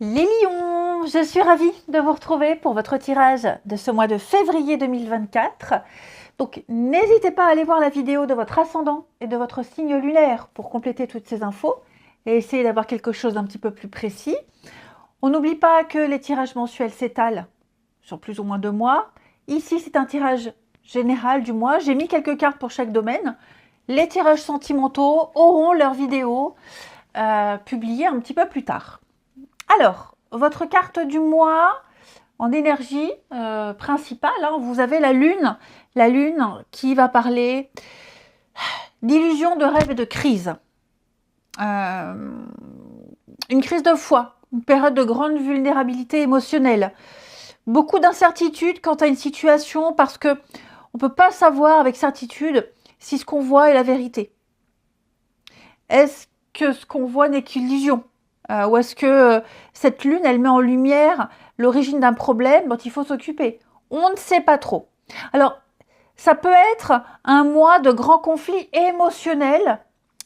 Les lions, je suis ravie de vous retrouver pour votre tirage de ce mois de février 2024. Donc n'hésitez pas à aller voir la vidéo de votre ascendant et de votre signe lunaire pour compléter toutes ces infos et essayer d'avoir quelque chose d'un petit peu plus précis. On n'oublie pas que les tirages mensuels s'étalent sur plus ou moins 2 mois. Ici, c'est un tirage général du mois. J'ai mis quelques cartes pour chaque domaine. Les tirages sentimentaux auront leur vidéo publiée un petit peu plus tard. Alors, votre carte du mois en énergie principale, hein, vous avez la lune qui va parler d'illusions, de rêves et de crise. Une crise de foi, une période de grande vulnérabilité émotionnelle. Beaucoup d'incertitudes quant à une situation parce que on ne peut pas savoir avec certitude si ce qu'on voit est la vérité. Est-ce que ce qu'on voit n'est qu'illusion ? Ou est-ce que cette lune, elle met en lumière l'origine d'un problème dont il faut s'occuper? On ne sait pas trop. Alors, ça peut être un mois de grands conflits émotionnels,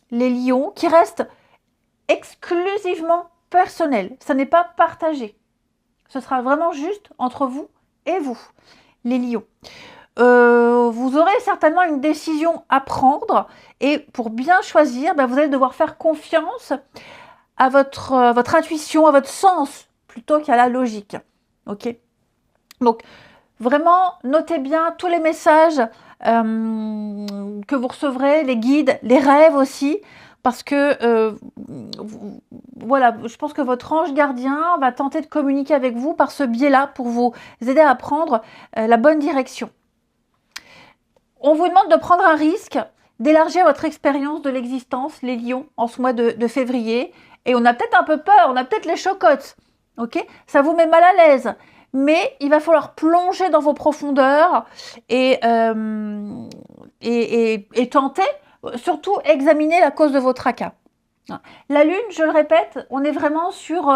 les lions, qui restent exclusivement personnels. Ça n'est pas partagé. Ce sera vraiment juste entre vous et vous, les lions. Vous aurez certainement une décision à prendre et pour bien choisir, vous allez devoir faire confiance à votre intuition, à votre sens, plutôt qu'à la logique. Ok. Donc, vraiment, notez bien tous les messages que vous recevrez, les guides, les rêves aussi, parce que, voilà, je pense que votre ange gardien va tenter de communiquer avec vous par ce biais-là pour vous aider à prendre la bonne direction. On vous demande de prendre un risque, d'élargir votre expérience de l'existence, les lions, en ce mois de février. Et on a peut-être un peu peur, on a peut-être les chocottes, ok? Ça vous met mal à l'aise, mais il va falloir plonger dans vos profondeurs et tenter, surtout examiner la cause de vos tracas. La lune, je le répète, on est vraiment sur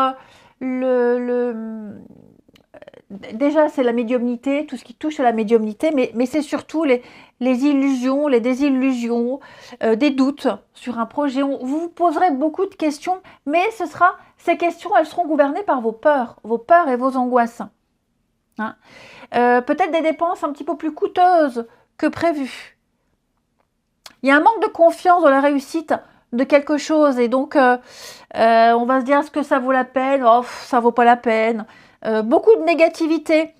déjà, c'est la médiumnité, tout ce qui touche à la médiumnité, mais c'est surtout les illusions, les désillusions, des doutes sur un projet. Vous vous poserez beaucoup de questions, mais ces questions, elles seront gouvernées par vos peurs et vos angoisses. Hein, peut-être des dépenses un petit peu plus coûteuses que prévu. Il y a un manque de confiance dans la réussite de quelque chose, et donc on va se dire, est-ce que ça vaut la peine? Oh, ça vaut pas la peine. Beaucoup de négativité.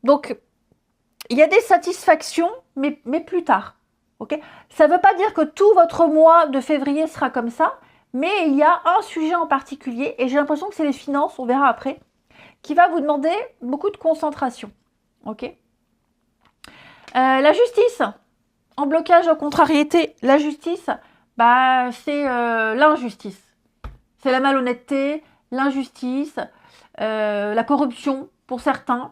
Donc, il y a des satisfactions, mais plus tard. Okay, ça ne veut pas dire que tout votre mois de février sera comme ça, mais il y a un sujet en particulier, et j'ai l'impression que c'est les finances, on verra après, qui va vous demander beaucoup de concentration. Okay, la justice, en blocage, en contrariété, la justice, c'est l'injustice. C'est la malhonnêteté, l'injustice, la corruption pour certains.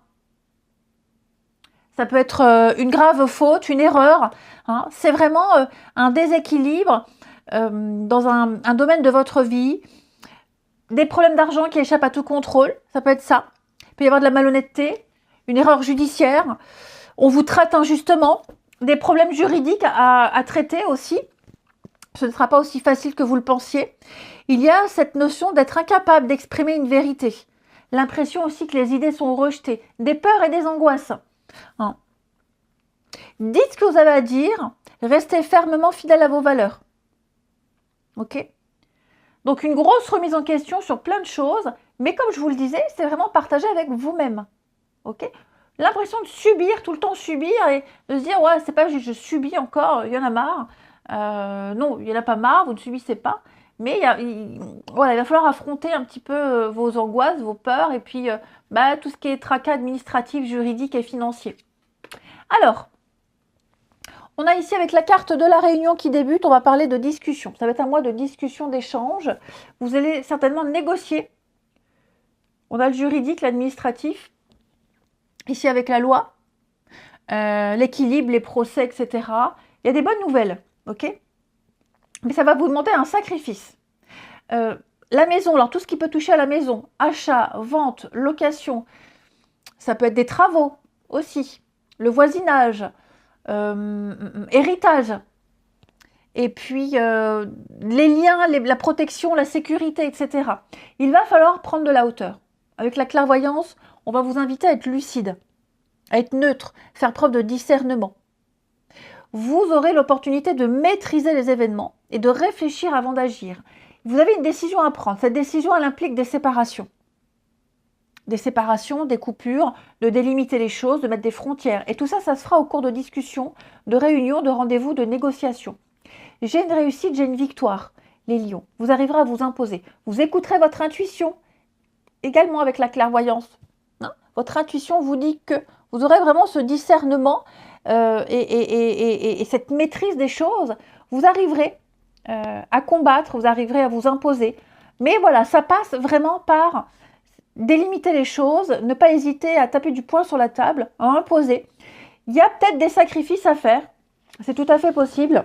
Ça peut être une grave faute, une erreur. Hein. C'est vraiment un déséquilibre dans un domaine de votre vie. Des problèmes d'argent qui échappent à tout contrôle, ça peut être ça. Il peut y avoir de la malhonnêteté, une erreur judiciaire. On vous traite injustement. Des problèmes juridiques à traiter aussi. Ce ne sera pas aussi facile que vous le pensiez. Il y a cette notion d'être incapable d'exprimer une vérité. L'impression aussi que les idées sont rejetées. Des peurs et des angoisses. Hein. Dites ce que vous avez à dire. Restez fermement fidèle à vos valeurs. Ok ? Donc une grosse remise en question sur plein de choses. Mais comme je vous le disais, c'est vraiment partagé avec vous-même. Ok ? L'impression de subir, tout le temps subir et de se dire, ouais, c'est pas juste je subis encore, il y en a marre. Non, il n'y en a pas marre, vous ne subissez pas. Mais il va falloir affronter un petit peu vos angoisses, vos peurs et puis tout ce qui est tracas administratifs, juridiques et financiers. Alors, on a ici avec la carte de la réunion qui débute, on va parler de discussion. Ça va être un mois de discussion, d'échange. Vous allez certainement négocier. On a le juridique, l'administratif. Ici avec la loi, l'équilibre, les procès, etc. Il y a des bonnes nouvelles, ok ? Mais ça va vous demander un sacrifice. La maison, alors tout ce qui peut toucher à la maison, achat, vente, location, ça peut être des travaux aussi, le voisinage, héritage. et puis les liens, la protection, la sécurité, etc. Il va falloir prendre de la hauteur. Avec la clairvoyance, on va vous inviter à être lucide, à être neutre, faire preuve de discernement. Vous aurez l'opportunité de maîtriser les événements et de réfléchir avant d'agir. Vous avez une décision à prendre. Cette décision, elle implique des séparations. Des séparations, des coupures, de délimiter les choses, de mettre des frontières. Et tout ça, ça se fera au cours de discussions, de réunions, de rendez-vous, de négociations. J'ai une réussite, j'ai une victoire, les lions. Vous arriverez à vous imposer. Vous écouterez votre intuition, également avec la clairvoyance. Votre intuition vous dit que vous aurez vraiment ce discernement et cette maîtrise des choses. Vous arriverez à combattre, vous arriverez à vous imposer. Mais voilà, ça passe vraiment par délimiter les choses, ne pas hésiter à taper du poing sur la table, à imposer. Il y a peut-être des sacrifices à faire, c'est tout à fait possible.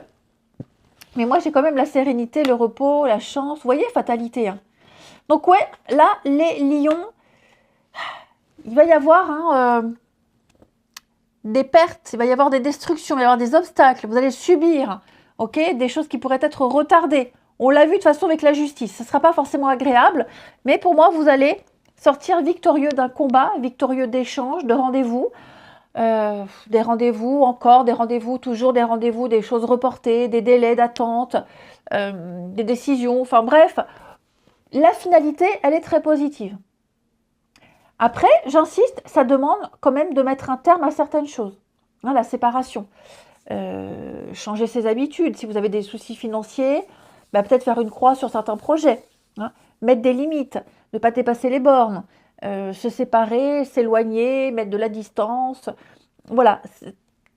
Mais moi, j'ai quand même la sérénité, le repos, la chance. Vous voyez, fatalité. Hein. Donc ouais, là, les lions, il va y avoir des pertes, il va y avoir des destructions, il va y avoir des obstacles. Vous allez subir des choses qui pourraient être retardées. On l'a vu de toute façon avec la justice. Ce ne sera pas forcément agréable, mais pour moi, vous allez sortir victorieux d'un combat, victorieux d'échanges, de rendez-vous. Des rendez-vous encore, des rendez-vous toujours, des rendez-vous, des choses reportées, des délais d'attente, des décisions, enfin bref, la finalité, elle est très positive. Après, j'insiste, ça demande quand même de mettre un terme à certaines choses, la séparation, changer ses habitudes, si vous avez des soucis financiers, peut-être faire une croix sur certains projets, mettre des limites, ne pas dépasser les bornes, se séparer, s'éloigner, mettre de la distance. Voilà,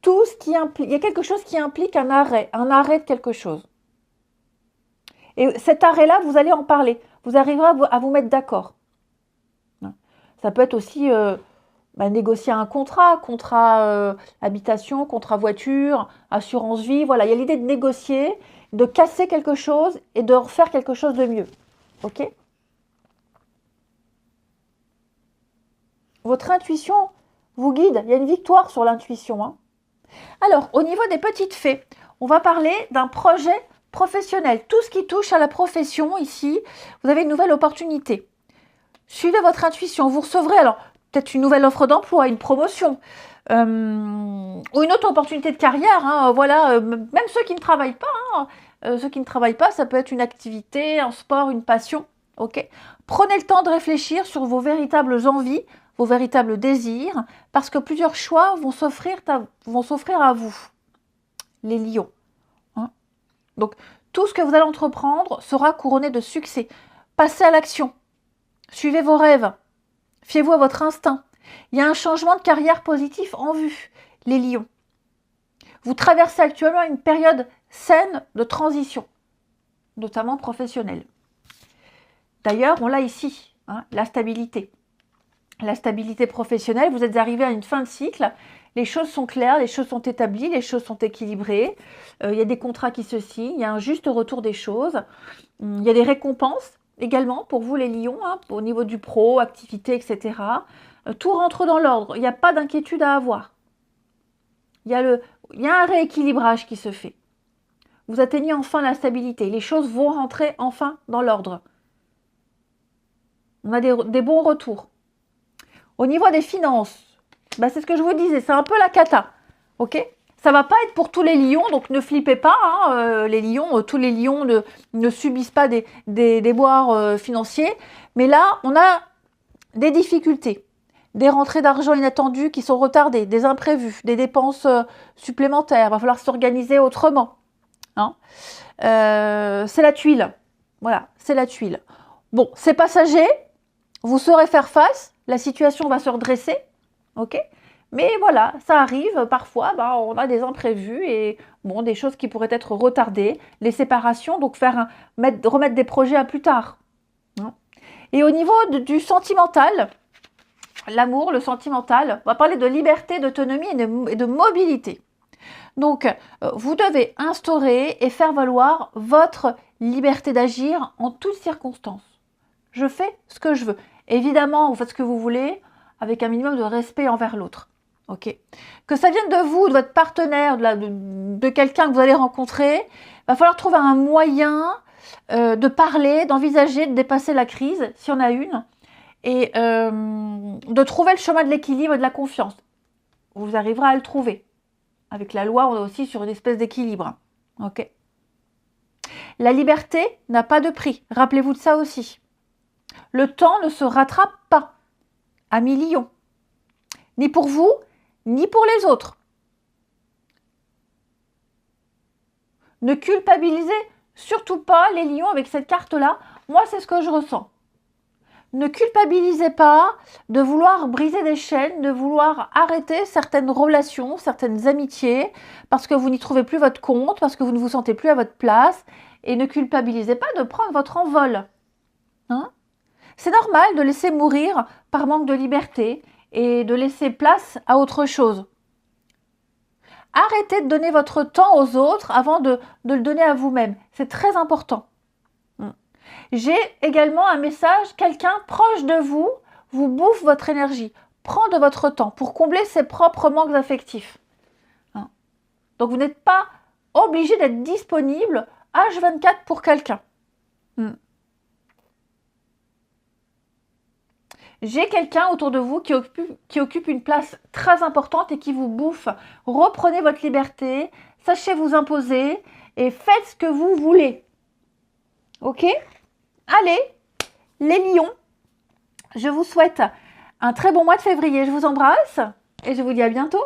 tout ce qui implique, il y a quelque chose qui implique un arrêt de quelque chose. Et cet arrêt-là, vous allez en parler. Vous arriverez à vous mettre d'accord. Ça peut être aussi négocier un contrat habitation, contrat voiture, assurance vie. Voilà, il y a l'idée de négocier, de casser quelque chose et de refaire quelque chose de mieux. Ok ? Votre intuition vous guide. Il y a une victoire sur l'intuition. Hein. Alors, au niveau des petites fées, on va parler d'un projet professionnel. Tout ce qui touche à la profession, ici, vous avez une nouvelle opportunité. Suivez votre intuition. Vous recevrez alors peut-être une nouvelle offre d'emploi, une promotion, ou une autre opportunité de carrière. Hein, voilà, même ceux qui ne travaillent pas. Ceux qui ne travaillent pas, ça peut être une activité, un sport, une passion. Okay. Prenez le temps de réfléchir sur vos véritables envies, vos véritables désirs, parce que plusieurs choix vont s'offrir à vous, les lions. Hein. Donc, tout ce que vous allez entreprendre sera couronné de succès. Passez à l'action. Suivez vos rêves. Fiez-vous à votre instinct. Il y a un changement de carrière positif en vue, les lions. Vous traversez actuellement une période saine de transition, notamment professionnelle. D'ailleurs, on l'a ici, la stabilité. La stabilité professionnelle, vous êtes arrivé à une fin de cycle, les choses sont claires, les choses sont établies, les choses sont équilibrées, il y a des contrats qui se signent, il y a un juste retour des choses, il y a des récompenses également pour vous les lions, au niveau du pro, activité, etc. Tout rentre dans l'ordre, il n'y a pas d'inquiétude à avoir. Il y a un rééquilibrage qui se fait. Vous atteignez enfin la stabilité, les choses vont rentrer enfin dans l'ordre. On a des bons retours. Au niveau des finances, c'est ce que je vous disais, c'est un peu la cata. Ok ? Ça ne va pas être pour tous les lions, donc ne flippez pas. Les lions, tous les lions ne subissent pas des déboires financiers. Mais là, on a des difficultés, des rentrées d'argent inattendues qui sont retardées, des imprévus, des dépenses supplémentaires. Il va falloir s'organiser autrement. C'est la tuile. Voilà, c'est la tuile. Bon, c'est passager. Vous saurez faire face, la situation va se redresser, ok ? Mais voilà, ça arrive, parfois, on a des imprévus et des choses qui pourraient être retardées, les séparations, donc remettre des projets à plus tard. Et au niveau du sentimental, l'amour, le sentimental, on va parler de liberté, d'autonomie et de mobilité. Donc, vous devez instaurer et faire valoir votre liberté d'agir en toutes circonstances. Je fais ce que je veux. Évidemment, vous faites ce que vous voulez avec un minimum de respect envers l'autre. Ok. Que ça vienne de vous, de votre partenaire, de quelqu'un que vous allez rencontrer, il va falloir trouver un moyen de parler, d'envisager, de dépasser la crise, s'il y en a une, et de trouver le chemin de l'équilibre et de la confiance. Vous arriverez à le trouver. Avec la loi, on est aussi sur une espèce d'équilibre. Ok. La liberté n'a pas de prix. Rappelez-vous de ça aussi. Le temps ne se rattrape pas à millions. Ni pour vous, ni pour les autres. Ne culpabilisez surtout pas les lions avec cette carte-là. Moi, c'est ce que je ressens. Ne culpabilisez pas de vouloir briser des chaînes, de vouloir arrêter certaines relations, certaines amitiés, parce que vous n'y trouvez plus votre compte, parce que vous ne vous sentez plus à votre place. Et ne culpabilisez pas de prendre votre envol. Hein? C'est normal de laisser mourir par manque de liberté et de laisser place à autre chose. Arrêtez de donner votre temps aux autres avant de le donner à vous-même. C'est très important. J'ai également un message, quelqu'un proche de vous bouffe votre énergie, prend de votre temps pour combler ses propres manques affectifs. Donc vous n'êtes pas obligé d'être disponible H24 pour quelqu'un. J'ai quelqu'un autour de vous qui occupe une place très importante et qui vous bouffe. Reprenez votre liberté, sachez vous imposer et faites ce que vous voulez. Ok ? Allez, les lions, je vous souhaite un très bon mois de février. Je vous embrasse et je vous dis à bientôt.